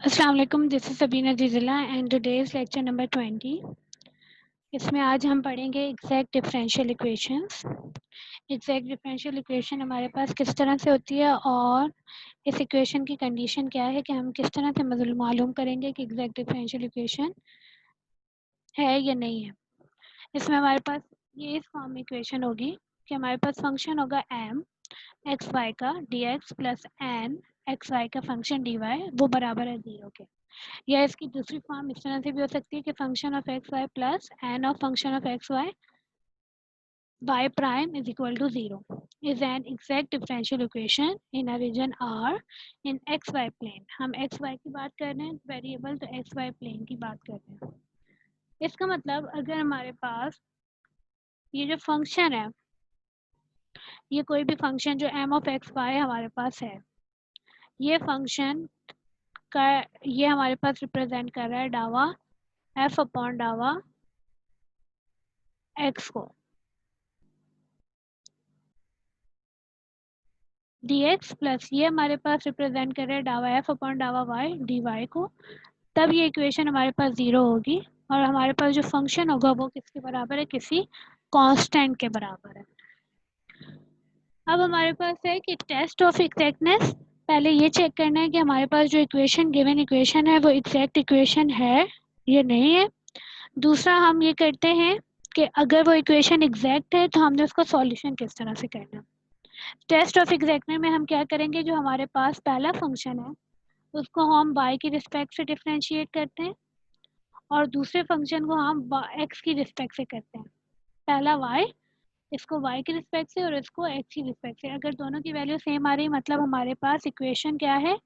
अस्सलाम वालेकुम, this is Sabina Jizila and today's lecture number 20। इसमें आज हम पढ़ेंगे exact differential equations. Exact differential equation हमारे पास किस तरह से होती है और इस इक्वेशन की कंडीशन क्या है कि हम किस तरह से मालूम करेंगे कि एग्जैक्ट डिफरेंशियल इक्वेशन है या नहीं है। इसमें हमारे पास ये इस फॉर्म में इक्वेशन होगी कि हमारे पास फंक्शन होगा एम एक्स वाई का D X plus N X Y का फंक्शन डी वाई, वो बराबर है 0 के। या इसकी दूसरी फॉर्म इस तरह से भी हो सकती है कि function of X Y plus N of function of X Y y prime is equal to 0 is an exact differential equation in a region R in xy plane। हम xy की बात कर रहे हैं, वेरिएबल तो xy प्लेन की बात कर रहे हैं। इसका मतलब अगर हमारे पास ये जो फंक्शन है, ये कोई भी फंक्शन जो m ऑफ एक्स वाई हमारे पास है, ये फंक्शन का ये हमारे पास रिप्रेजेंट कर रहा है डावा f अपॉन डावा x को, dx प्लस ये हमारे पास रिप्रेजेंट कर रहा है डावा f अपॉन डावा y dy को। तब ये इक्वेशन हमारे पास 0 होगी और हमारे पास जो फंक्शन होगा वो किसके बराबर है, किसी कांस्टेंट के बराबर है। अब हमारे पास है कि टेस्ट ऑफ एग्जैक्टनेस, पहले ये चेक करना है कि हमारे पास जो इक्वेशन गिवन इक्वेशन है वो एग्जैक्ट इक्वेशन है या नहीं है। दूसरा हम ये करते हैं कि अगर वो इक्वेशन एग्जैक्ट है तो हमने उसका सॉल्यूशन किस तरह से करना है। टेस्ट ऑफ एग्जैक्टनेस में हम क्या करेंगे, जो हमारे पास पहला फंक्शन है उसको हम y की रिस्पेक्ट से डिफरेंशिएट करते हैं और दूसरे फंक्शन को हम x की रिस्पेक्ट से करते हैं। पहला y, इसको y की रिस्पेक्ट से और इसको x की रिस्पेक्ट से। अगर दोनों की वैल्यू सेम आ रही मतलब हमारे पास इक्वेशन क्या है,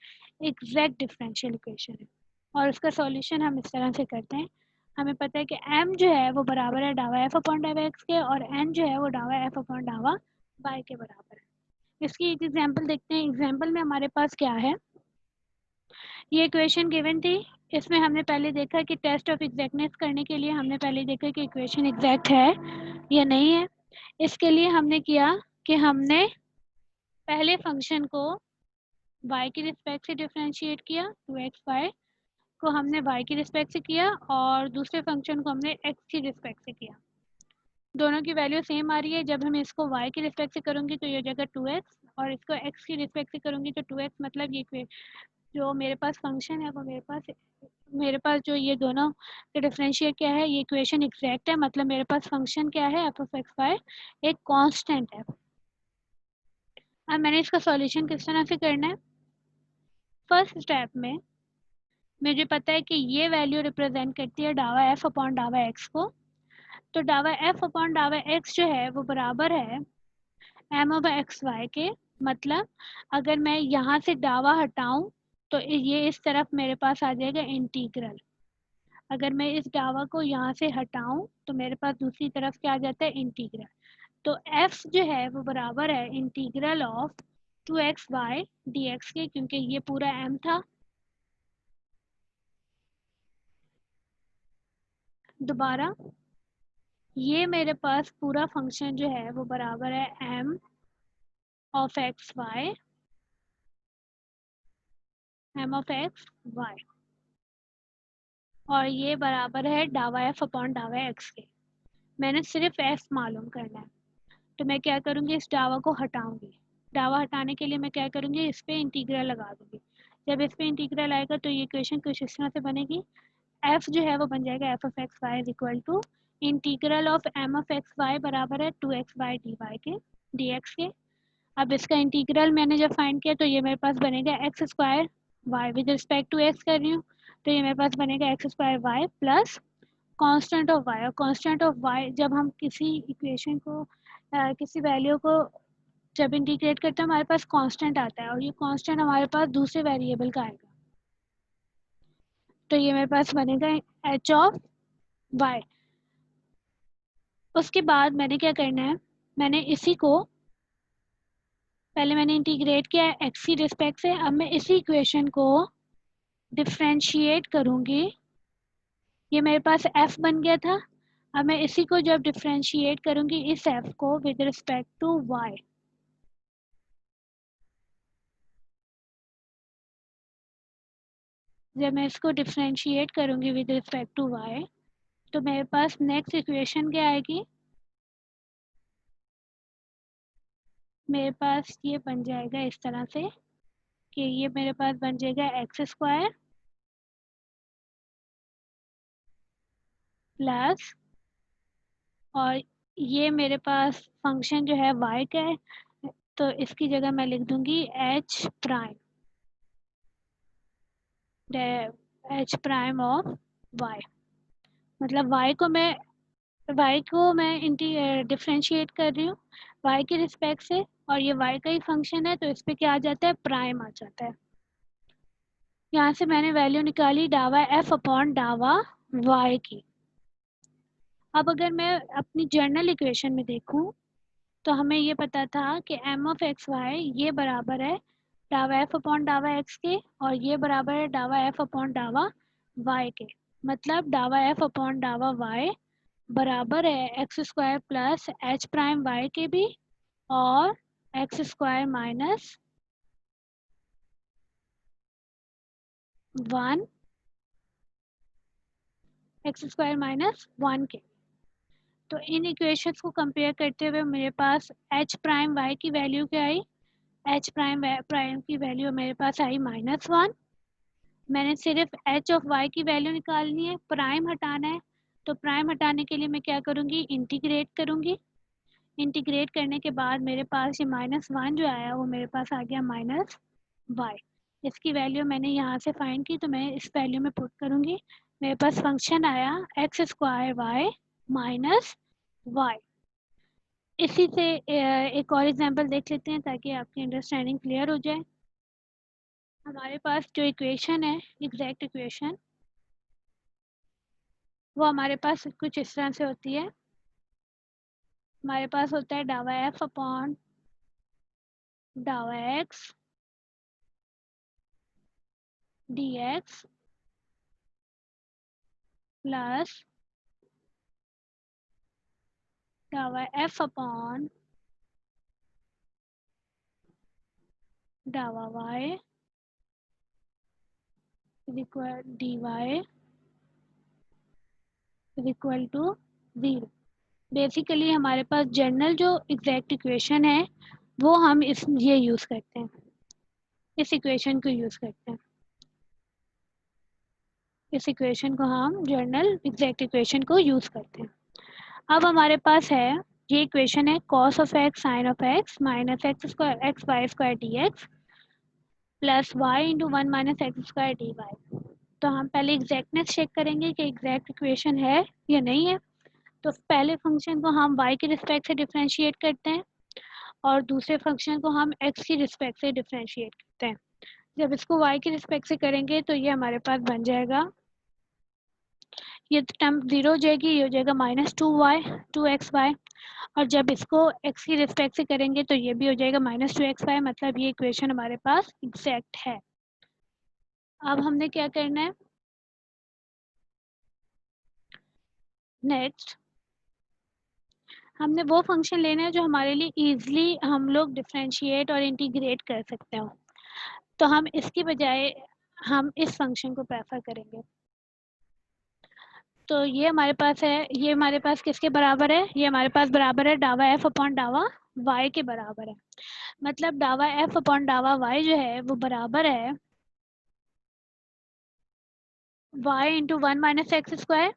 एग्जैक्ट डिफरेंशियल इक्वेशन है। और उसका सॉल्यूशन हम इस तरह से करते हैं। हमें पता है कि m जो है वो बराबर है डावा f अपॉन डावा x के और n जो है वो डावा f अपॉन डावा y के बराबर है। इसकी एक एग्जांपल देखते हैं। एग्जांपल में हमारे पास क्या है, ये इक्वेशन गिवन थी। इसमें हमने पहले देखा कि टेस्ट ऑफ एग्जैक्टनेस करने के लिए हमने पहले देखा कि इक्वेशन एग्जैक्ट है या नहीं है। इसके लिए हमने किया कि हमने पहले फंक्शन को y की रिस्पेक्ट से डिफरेंशिएट किया, 2xy को हमने y की रिस्पेक्ट से किया और दूसरे फंक्शन को हमने x की रिस्पेक्ट से किया। दोनों की वैल्यू सेम आ रही है। जब हम इसको y की रिस्पेक्ट से करूँगी तो ये हो जाएगा 2x और इसको x की रिस्पेक्ट से करूँगी तो 2x। मतलब ये जो मेरे पास फंक्शन है वो मेरे पास जो ये दोनों का डिफरेंशिएट क्या है, ये इक्वेशन एग्जैक्ट है। मतलब मेरे पास फंक्शन क्या है, एफ ऑफ एक्स वाई एक कांस्टेंट है। अब मैंने इसका सॉल्यूशन किस तरह से करना है। फर्स्ट स्टेप में मुझे पता है कि ये वैल्यू रिप्रेजेंट करती है डावा एफ अपॉन डावा एक्स को। तो डावा एफ अपॉन डावा एक्स जो है वो बराबर है एम ऑफ एक्स वाई के। मतलब अगर मैं यहाँ से डावा हटाऊं तो ये इस तरफ मेरे पास आ जाएगा इंटीग्रल। अगर मैं इस डावा को यहाँ से हटाऊं तो मेरे पास दूसरी तरफ क्या आ जाता है, इंटीग्रल। तो f जो है वो बराबर है इंटीग्रल ऑफ 2xy dx के, क्योंकि ये पूरा m था। दोबारा ये मेरे पास पूरा फंक्शन जो है वो बराबर है m of X Y, m of X Y, और ये बराबर है डावा f अपॉन डावा x के। मैंने सिर्फ f मालूम करना है तो मैं क्या करूँगी, इस डावा को हटाऊंगी। डावा हटाने के लिए मैं क्या करूँगी, इस पे इंटीग्रल लगा दूंगी। जब इस पे इंटीग्रल आएगा तो ये इक्वेशन कुछ इस तरह से बनेगी। f जो है वो बन जाएगा f of X Y is equal to integral of m of X Y बराबर है 2xy dy के dx के। अब इसका इंटीग्रल मैंने जब फाइंड किया तो ये मेरे पास बनेगा X square Y with respect to X कर रही हूँ तो ये मेरे पास बनेगा X square Y plus constant of Y. और कांस्टेंट ऑफ वाई जब हम किसी इक्वेशन को किसी वैल्यू को जब इंटीग्रेट करते हैं हमारे पास कांस्टेंट आता है और ये कांस्टेंट हमारे पास दूसरे वेरिएबल का आएगा। तो ये मेरे पास बनेगा एच ऑफ वाई। उसके बाद मैंने क्या करना है, मैंने इसी को पहले मैंने इंटीग्रेट किया एक्स की रिस्पेक्ट से। अब मैं इसी इक्वेशन को डिफरेंशिएट करूंगी। ये मेरे पास f बन गया था। अब मैं इसी को जब डिफरेंशिएट करूंगी इस f को विद रिस्पेक्ट टू y, जब मैं इसको डिफरेंशिएट करूँगी विद रिस्पेक्ट टू y, तो मेरे पास नेक्स्ट इक्वेशन क्या आएगी, मेरे पास ये बन जाएगा इस तरह से कि ये मेरे पास बन जाएगा एक्स स्क्वायर प्लस, और ये मेरे पास फंक्शन जो है y का है, तो इसकी जगह मैं लिख दूंगी H prime, H prime of y। मतलब y को मैं डिफरेंशिएट कर रही हूँ y के रिस्पेक्ट से, और ये y का ही फंक्शन है तो इस पे क्या आ जाता है, प्राइम आ जाता है। यहाँ से मैंने वैल्यू निकाली डावा f अपॉन डावा y की। अब अगर मैं अपनी जर्नल इक्वेशन में देखूँ तो हमें ये पता था कि m ऑफ एक्स वाई ये बराबर है डावा f अपॉन डावा x के, और ये बराबर है डावा f अपॉन डावा y के। मतलब डावा f अपॉन डावा y बराबर है X square plus H prime Y के भी, और X square minus 1, X square minus 1 के। तो इन इक्वेशंस को कंपेयर करते हुए मेरे पास एच प्राइम वाई की वैल्यू क्या आई, एच प्राइम की वैल्यू मेरे पास आई -1। मैंने सिर्फ एच ऑफ वाई की वैल्यू निकालनी है, प्राइम हटाना है, तो प्राइम हटाने के लिए मैं क्या करूँगी, इंटीग्रेट करूँगी। इंटीग्रेट करने के बाद मेरे पास ये -1 जो आया वो मेरे पास आ गया -y। इसकी वैल्यू मैंने यहाँ से फाइंड की तो मैं इस वैल्यू में पुट करूँगी, मेरे पास फंक्शन आया X square Y minus Y. इसी से एक और एग्जांपल देख लेते हैं ताकि आपकी अंडरस्टैंडिंग क्लियर हो जाए। हमारे पास जो इक्वेशन है, एग्जैक्ट इक्वेशन, वो हमारे पास कुछ इस तरह से होती है। हमारे पास होता है डावा एफ अपॉन डावा एक्स डी एक्स प्लस डावा एफ अपॉन डावा Y equal D Y equal to 0। Basically हमारे पास जनरल जो एग्जैक्ट इक्वेशन है वो हम ये यूज़ करते हैं, इस इक्वेशन को यूज़ करते हैं। इस इक्वेशन को हम जनरल एग्जैक्ट इक्वेशन को यूज़ करते हैं। अब हमारे पास है ये इक्वेशन है cos of X sine of X minus X Y square D X plus Y into 1 minus x square D Y. तो हम पहले एग्जैक्टनेस चेक करेंगे कि एग्जैक्ट इक्वेशन है या नहीं है। तो पहले फंक्शन को हम y के रिस्पेक्ट से डिफरेंशिएट करते हैं और दूसरे फंक्शन को हम x की रिस्पेक्ट से डिफरेंशिएट करते हैं। जब इसको y के रिस्पेक्ट से करेंगे तो ये हमारे पास बन जाएगा, ये टर्म 0 हो जाएगी, ये हो जाएगा -2x y। और जब इसको x की रिस्पेक्ट से करेंगे तो ये भी हो जाएगा -2xy। मतलब ये इक्वेशन हमारे पास एग्जैक्ट है। अब हमने क्या करना है, नेक्स्ट हमने वो फंक्शन लेना है जो हमारे लिए इजीली हम लोग डिफरेंशिएट और इंटीग्रेट कर सकते हो। तो हम इसकी बजाय हम इस फंक्शन को प्रेफर करेंगे। तो ये हमारे पास है, ये हमारे पास किसके बराबर है, ये हमारे पास बराबर है डावा एफ अपॉन डावा वाई के बराबर है। मतलब डावा एफ अपॉन डावा वाई जो है वो बराबर है Y into 1 minus x square.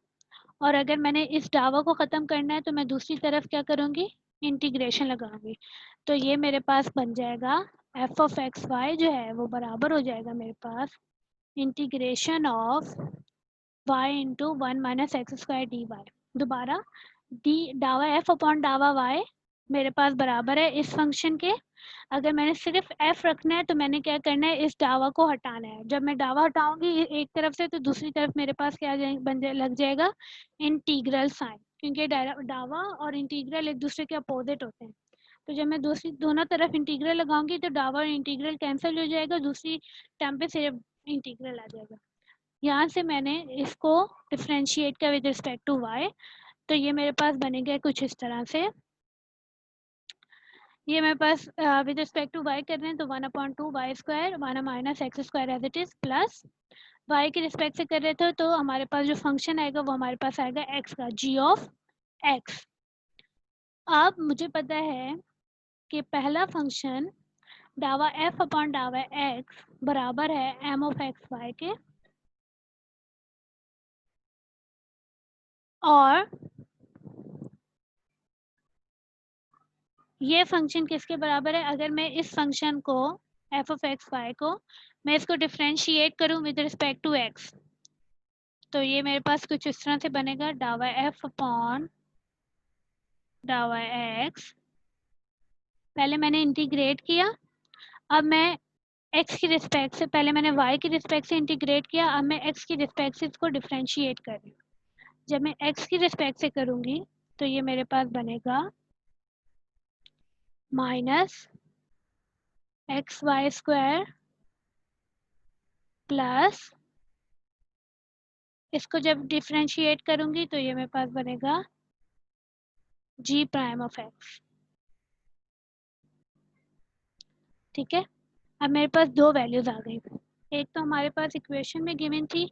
और अगर मैंने इस डावा को ख़त्म करना है तो मैं दूसरी तरफ क्या करूँगी, इंटीग्रेशन लगाऊंगी। तो ये मेरे पास बन जाएगा एफ ऑफ एक्स वाई जो है वो बराबर हो जाएगा मेरे पास integration of y into 1 minus x square D y. दोबारा डी डावा एफ अपॉन डावा वाई मेरे पास बराबर है इस फंक्शन के। अगर मैंने सिर्फ एफ रखना है तो मैंने क्या करना है, इस डावा को हटाना है। जब मैं डावा हटाऊंगी एक तरफ से तो दूसरी तरफ मेरे पास क्या लग जाएगा, इंटीग्रल साइन, क्योंकि डावा और इंटीग्रल एक दूसरे के अपोजिट होते हैं। तो जब मैं दोनों तरफ इंटीग्रल लगाऊंगी तो डावा और इंटीग्रल कैंसिल हो जाएगा, दूसरी टर्म पे सिर्फ इंटीग्रल आ जाएगा। यहाँ से मैंने इसको डिफ्रेंशिएट किया विद रिस्पेक्ट टू वाई, तो ये मेरे पास बनेगा कुछ इस तरह से। ये मेरे पास विद रिस्पेक्ट टू वाई कर रहे हैं तो 1/2 Y square 1 minus x square as it is plus y के रिस्पेक्ट से कर रहे थे तो हमारे पास जो फंक्शन आएगा वो हमारे पास आएगा x का, g ऑफ x। अब मुझे पता है कि पहला फंक्शन डावा f अपॉन डावा x बराबर है m ऑफ एक्स वाई के, और ये फंक्शन किसके बराबर है? अगर मैं इस फंक्शन को f ऑफ एक्स वाई को मैं इसको डिफ्रेंशिएट करूं विद रिस्पेक्ट टू x, तो ये मेरे पास कुछ इस तरह से बनेगा, डावा f अपॉन डावा x। पहले मैंने इंटीग्रेट किया, अब मैं x की रिस्पेक्ट से, पहले मैंने y की रिस्पेक्ट से इंटीग्रेट किया, अब मैं x की रिस्पेक्ट से इसको डिफ्रेंशिएट कर रही हूँ। जब मैं x की रिस्पेक्ट से करूँगी तो ये मेरे पास बनेगा minus X Y square plus, इसको जब डिफ्रेंशिएट करूँगी तो ये मेरे पास बनेगा g प्राइम ऑफ x। ठीक है, अब मेरे पास दो वैल्यूज आ गई। एक तो हमारे पास इक्वेशन में गिवन थी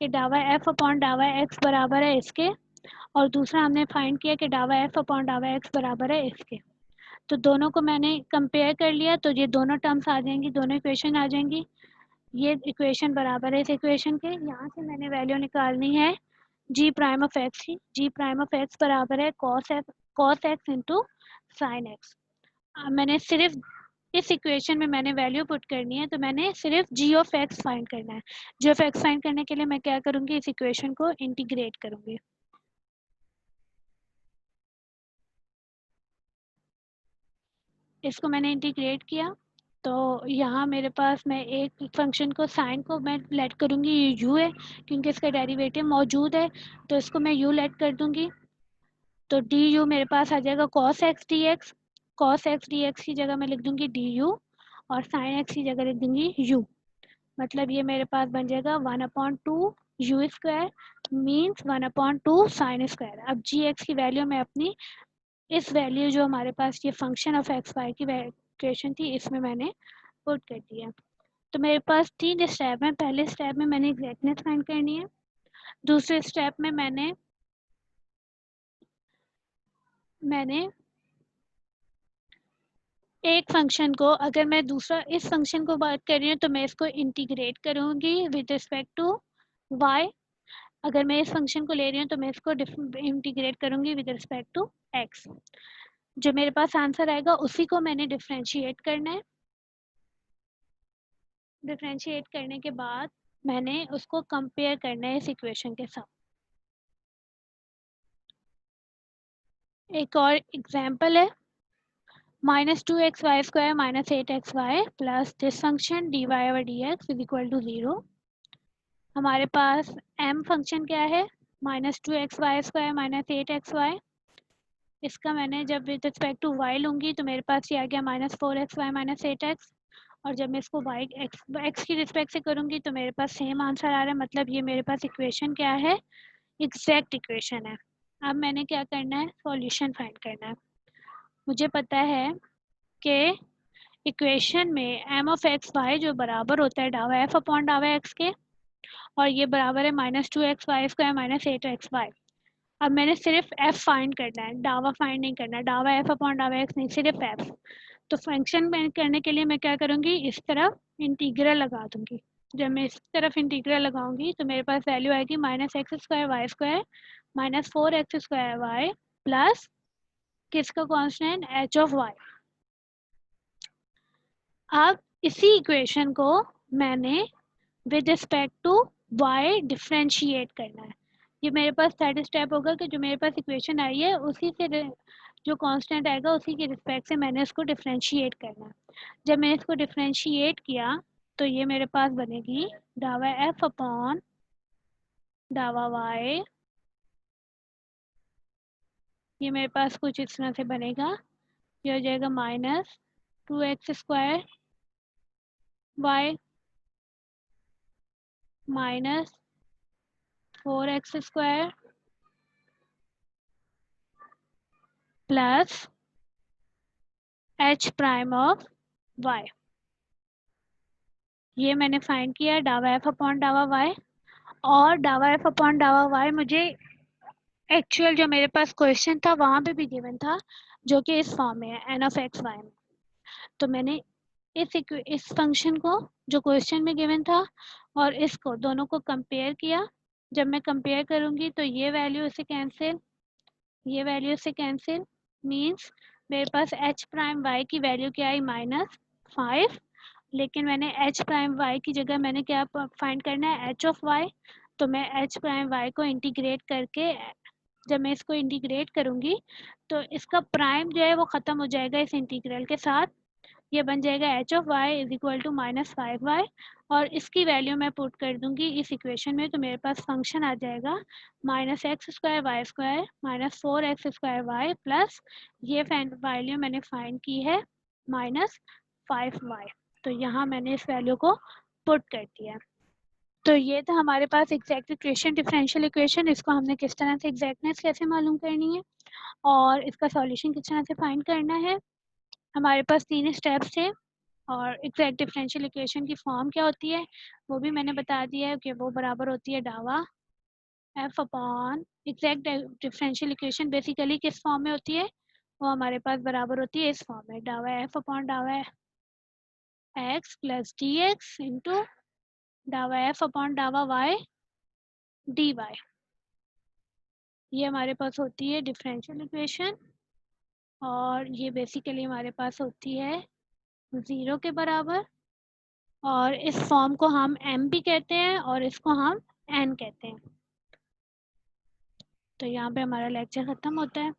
कि डावा f अपॉन डावा x बराबर है इसके, और दूसरा हमने फाइंड किया कि डावा f अपॉन डावा x बराबर है इसके। तो दोनों को मैंने कंपेयर कर लिया तो ये दोनों टर्म्स आ जाएंगी, दोनों इक्वेशन आ जाएंगी। ये इक्वेशन बराबर है इस इक्वेशन के, यहाँ से मैंने वैल्यू निकालनी है g प्राइम ऑफ x की। g प्राइम ऑफ x बराबर है cos x into sine x। मैंने सिर्फ इस इक्वेशन में मैंने वैल्यू पुट करनी है, तो मैंने सिर्फ g ऑफ x फाइंड करना है। g ऑफ x फाइंड करने के लिए मैं क्या करूँगी, इस इक्वेशन को इंटीग्रेट करूँगी। इसको मैंने इंटीग्रेट किया तो यहाँ मेरे पास, मैं एक फंक्शन को साइन को मैं लेट करूँगी, ये u है क्योंकि इसका डेरिवेटिव मौजूद है, तो इसको मैं u लेट कर दूँगी। तो du मेरे पास आ जाएगा cos x dx। cos x dx की जगह मैं लिख दूँगी du, और sin x की जगह लिख दूँगी u। मतलब ये मेरे पास बन जाएगा 1/2 u square means 1/2 sine square. अब जी एक्स की वैल्यू मैं अपनी इस वैल्यू जो हमारे पास ये फंक्शन ऑफ एक्स वाई की इक्वेशन थी इसमें मैंने पुट कर दिया। तो मेरे पास 3 स्टेप हैं। पहले स्टेप में मैंने एग्जैक्टनेस फाइंड करनी है, दूसरे स्टेप में मैंने एक फंक्शन को, अगर मैं दूसरा इस फंक्शन को बात कर रही हूँ तो मैं इसको इंटीग्रेट करूँगी विद रिस्पेक्ट टू y। अगर मैं इस फंक्शन को ले रही हूँ तो मैं इसको इंटीग्रेट करूँगी विद रिस्पेक्ट टू x। जो मेरे पास आंसर आएगा उसी को मैंने डिफ्रेंशिएट करना है। डिफ्रेंशिएट करने के बाद मैंने उसको कंपेयर करना है इस इक्वेशन के साथ। एक और एग्जांपल है, -2xy² - 8xy plus this function dy over dx is equal to 0। हमारे पास m फंक्शन क्या है, -2xy² - 8xy। इसका मैंने जब विद रिस्पेक्ट टू y लूँगी तो मेरे पास ये आ गया -4xy - 8x, और जब मैं इसको y x की रिस्पेक्ट से करूँगी तो मेरे पास सेम आंसर आ रहा है। मतलब ये मेरे पास इक्वेशन क्या है, एग्जैक्ट इक्वेशन है। अब मैंने क्या करना है, सॉल्यूशन फाइंड करना है। मुझे पता है कि इक्वेशन में m ऑफ एक्स वाई जो बराबर होता है डावा f अपॉन डावा x के, और ये बराबर है -2xy² - 8xy। अब मैंने सिर्फ f फाइंड करना है, डावा फाइंड नहीं करना, डावा f अपॉन डावा x नहीं, सिर्फ f। तो फंक्शन में करने के लिए मैं क्या करूँगी, इस तरफ इंटीग्रल लगा दूँगी। जब मैं इस तरफ इंटीग्रल लगाऊंगी तो मेरे पास वैल्यू आएगी -x² y² -4x² y plus किसका कांस्टेंट, h ऑफ y। अब इसी इक्वेशन को मैंने with respect to y differentiate करना है। ये मेरे पास थर्ड स्टेप होगा कि जो मेरे पास इक्वेशन आई है उसी से जो कांस्टेंट आएगा उसी के रिस्पेक्ट से मैंने इसको डिफ्रेंशिएट करना है। जब मैंने इसको डिफ्रेंशिएट किया तो ये मेरे पास बनेगी डावा f अपॉन डावा y। ये मेरे पास कुछ इस तरह से बनेगा, ये हो जाएगा -2x² y -4x² plus h prime of y। ये मैंने फाइंड किया डावा एफ अपॉन डावा वाई, और डावा एफ अपॉन डावा वाई मुझे एक्चुअल जो मेरे पास क्वेश्चन था वहाँ पे भी गिवन था, जो कि इस फॉर्म में है एन ऑफ एक्स वाई में। तो मैंने इस फंक्शन को जो क्वेश्चन में गिवन था और इसको दोनों को कंपेयर किया। जब मैं कंपेयर करूँगी तो ये वैल्यू से कैंसिल, ये वैल्यू से कैंसिल, मीन्स मेरे पास एच प्राइम वाई की वैल्यू क्या आई -5। लेकिन मैंने एच प्राइम वाई की जगह मैंने क्या फाइंड करना है, एच ऑफ वाई। तो मैं एच प्राइम वाई को इंटीग्रेट करके, जब मैं इसको इंटीग्रेट करूँगी तो इसका प्राइम जो है वो ख़त्म हो जाएगा इस इंटीग्रल के साथ। ये बन जाएगा H of Y is equal to -5y, और इसकी वैल्यू मैं पुट कर दूंगी इस इक्वेशन में। तो मेरे पास फंक्शन आ जाएगा -x² y² -4x² y plus ये वैल्यू मैंने फाइंड की है -5y। तो यहाँ मैंने इस वैल्यू को पुट कर दिया। तो ये था हमारे पास एग्जैक्ट इक्वेशन, डिफरेंशियल इक्वेशन। इसको हमने किस तरह से एग्जैक्टनेस कैसे मालूम करनी है और इसका सॉल्यूशन किस तरह से फाइंड करना है। हमारे पास 3 स्टेप्स थे, और एग्जैक्ट डिफरेंशियल इक्वेशन की फॉर्म क्या होती है वो भी मैंने बता दिया है कि वो बराबर होती है डावा F upon, exact differential equation basically किस फॉर्म में होती है, वो हमारे पास बराबर होती है इस फॉर्म में, डावा एफ अपॉन डावा x plus D x into डावा एफ अपॉन डावा वाई डी वाई। ये हमारे पास होती है डिफरेंशियल इक्वेशन, और ये बेसिकली हमारे पास होती है 0 के बराबर, और इस फॉर्म को हम m भी कहते हैं और इसको हम n कहते हैं। तो यहाँ पे हमारा लेक्चर ख़त्म होता है।